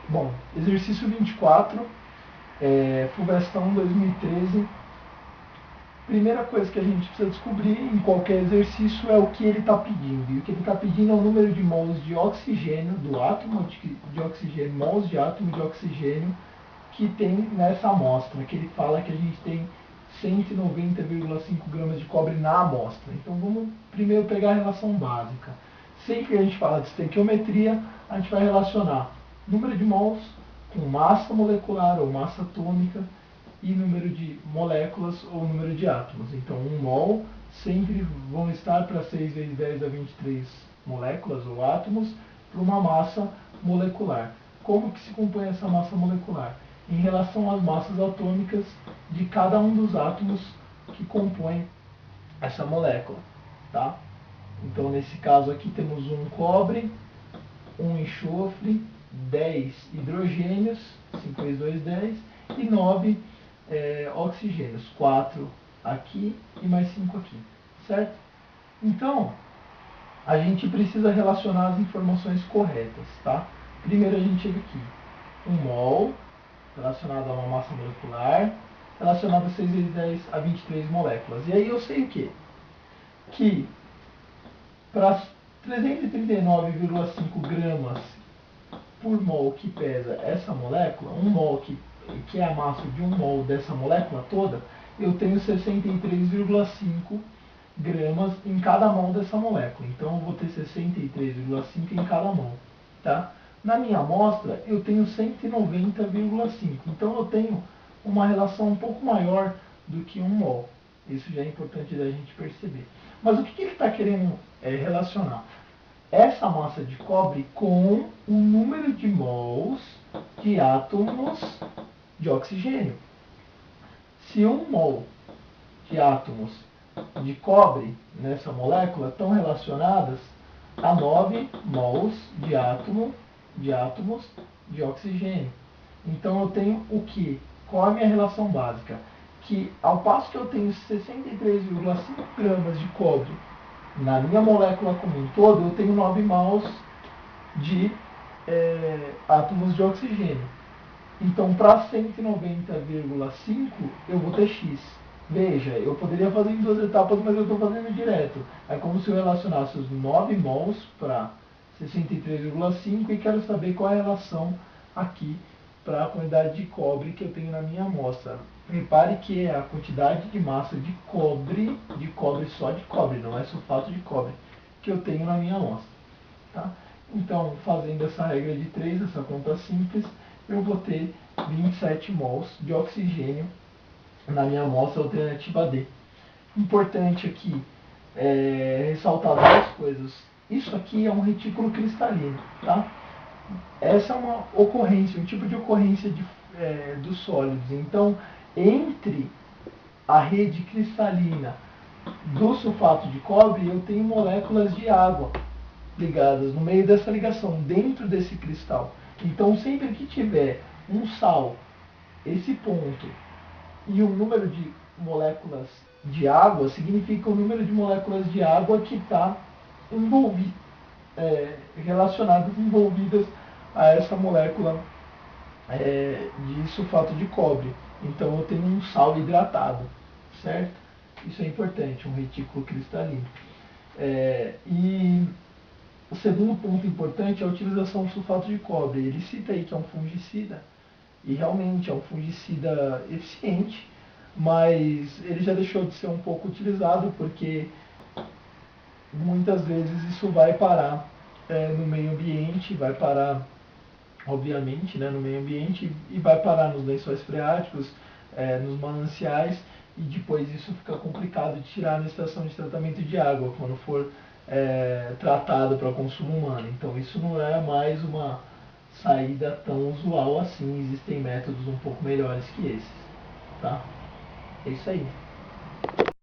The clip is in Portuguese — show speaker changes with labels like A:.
A: Bom, exercício 24, Fulvestre 2013. Primeira coisa que a gente precisa descobrir em qualquer exercício é o que ele está pedindo. E o que ele está pedindo é o número de mols de oxigênio, do átomo de oxigênio, mols de átomo de oxigênio que tem nessa amostra, que ele fala que a gente tem 190,5 gramas de cobre na amostra. Então vamos primeiro pegar a relação básica. Sempre que a gente fala de estequiometria, a gente vai relacionar número de mols com massa molecular ou massa atômica e número de moléculas ou número de átomos. Então 1 mol sempre vão estar para 6 vezes 10 a 23 moléculas ou átomos para uma massa molecular. Como que se compõe essa massa molecular? Em relação às massas atômicas de cada um dos átomos que compõem essa molécula. Tá? Então, nesse caso aqui, temos um cobre, um enxofre, 10 hidrogênios, 5 vezes 2, 10, e 9 oxigênios, 4 aqui e mais 5 aqui, certo? Então, a gente precisa relacionar as informações corretas, tá? Primeiro a gente chega aqui, 1 mol, relacionado a uma massa molecular, relacionado a 6 vezes 10 a 23 moléculas. E aí eu sei o quê? Que para 339,5 gramas por mol que pesa essa molécula, 1 mol que é a massa de 1 mol dessa molécula toda, eu tenho 63,5 gramas em cada mol dessa molécula. Então eu vou ter 63,5 em cada mol. Tá? Na minha amostra eu tenho 190,5. Então eu tenho uma relação um pouco maior do que 1 mol. Isso já é importante da gente perceber. Mas o que ele está querendo relacionar? Essa massa de cobre com o número de mols de átomos de oxigênio. Se 1 mol de átomos de cobre nessa molécula estão relacionadas a 9 mols de átomos de oxigênio. Então eu tenho o que? Qual é a minha relação básica? Que ao passo que eu tenho 63,5 gramas de cobre na minha molécula como um todo, eu tenho 9 mols de átomos de oxigênio. Então, para 190,5 eu vou ter x. Veja, eu poderia fazer em 2 etapas, mas eu estou fazendo direto. É como se eu relacionasse os 9 mols para 63,5 e quero saber qual é a relação aqui para a quantidade de cobre que eu tenho na minha amostra. Repare que é a quantidade de massa de cobre só de cobre, não é sulfato de cobre, que eu tenho na minha amostra. Tá? Então, fazendo essa regra de 3, essa conta simples, eu vou ter 27 mols de oxigênio na minha amostra alternativa D. Importante aqui ressaltar duas coisas. Isso aqui é um retículo cristalino. Tá? Essa é uma ocorrência, um tipo de ocorrência dos sólidos. Então, entre a rede cristalina do sulfato de cobre, eu tenho moléculas de água ligadas no meio dessa ligação, dentro desse cristal. Então, sempre que tiver um sal, esse ponto, e um número de moléculas de água, significa o número de moléculas de água que está relacionadas, envolvidas a essa molécula de sulfato de cobre. Então eu tenho um sal hidratado, certo? Isso é importante, um retículo cristalino. E o segundo ponto importante é a utilização do sulfato de cobre. Ele cita aí que é um fungicida, e realmente é um fungicida eficiente, mas ele já deixou de ser um pouco utilizado porque muitas vezes isso vai parar no meio ambiente, vai parar obviamente, né, no meio ambiente e vai parar nos lençóis freáticos, nos mananciais, e depois isso fica complicado de tirar na estação de tratamento de água, quando for tratado para consumo humano. Então isso não é mais uma saída tão usual assim, existem métodos um pouco melhores que esses. Tá? É isso aí.